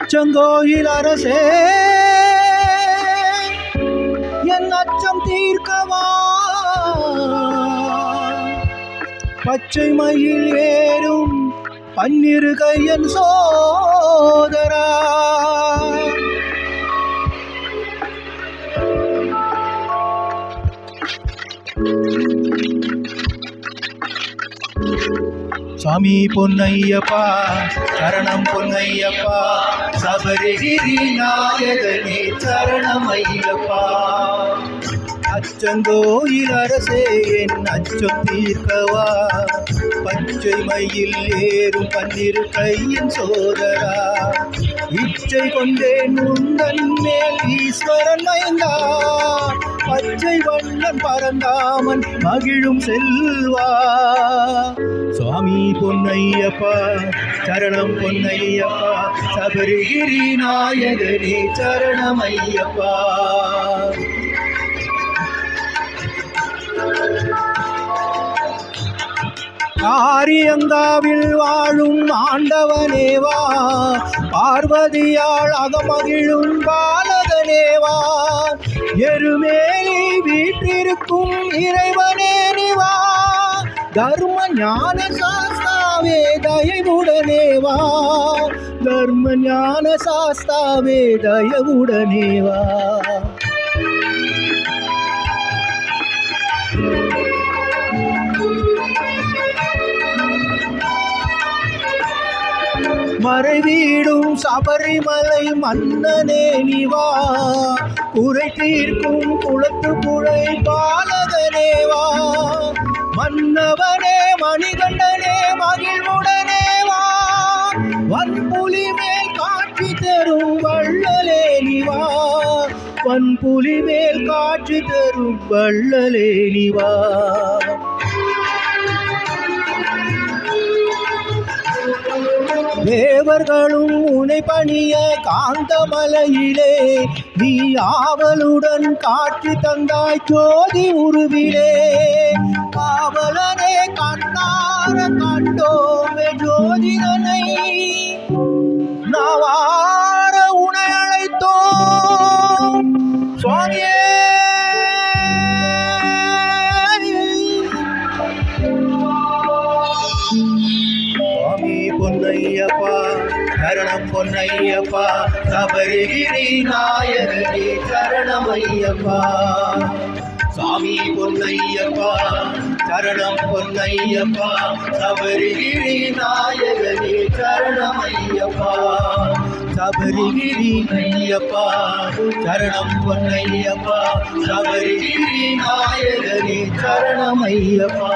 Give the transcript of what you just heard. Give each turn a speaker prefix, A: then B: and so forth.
A: அச்சங்கோயில் அரசே என் அச்சம் தீர்க்கவா, பச்சை மயில் ஏறும் பன்னிரு கையன் சோதரா, சுவாமி பொன்னையப்பா சரணம் பொன்னையப்பா, சபரிகிரி நாயகனே சரணம் ஐயப்பா. அச்சங்கோயில் அரசே என் அச்சம் தீர்க்கவா, பச்சை மயில் ஏறும் பன்னிரு கையின் சோதரா, இச்சை கொண்டேன் உந்தன் மேல் ஈஸ்வரன் மைந்தா, பச்சை வண்ணன் பரந்தாமன் மகிழும் செல்வா. சுவாமி பொன்னையப்பா சரணம் பொன்னையப்பா, சபரிகிரி நாயகனே சரணம் ஐயப்பா. காரியங்காவில் வாழும் ஆண்டவனேவா, பார்வதியாள் அகமகிழும் பாலகனேவா, எருமேலி வீற்றிருக்கும் இறைவனே நிவா, தர்ம ஞான சாஸ்தாவே தயவுடனேவா, தர்ம ஞான சாஸ்தாவே தயவுடனேவா. மறைவீடும் சபரிமலை மன்னனே நிவா, குறை தீர்க்கும் குளத்து புழை பாலகனேவா, மன்னவனே மணிகண்டனே மகிழ்வுடனேவா, வன்புலி மேல் காட்சி தரும் வள்ளலே நிவா, வன்புலி மேல் காட்சி தரும் வள்ளலே நிவா. தேவர்களும் உனை பணிய காந்தமலையிலே, நீ ஆவலுடன் காட்சி தந்தாய் ஜோதி உருவிலே, காவலனே கண்ணார கண்டோமே ஜோதிடனை, நாவார உனை அழைத்தோம் சுவாமியே. பொன்னையப்பா சரணம் பொன்னையப்பா, சபரிகிரி நாயகனே சரணம் ஐயப்பா. சாமி பொன்னையப்பா சரணம் பொன்னையப்பா, சபரிகிரி நாயகனே சரணம் ஐயப்பா. சபரிகிரி ஐயப்பா சரணம் பொன்னையப்பா, சபரிகிரி நாயகனே சரணம் ஐயப்பா.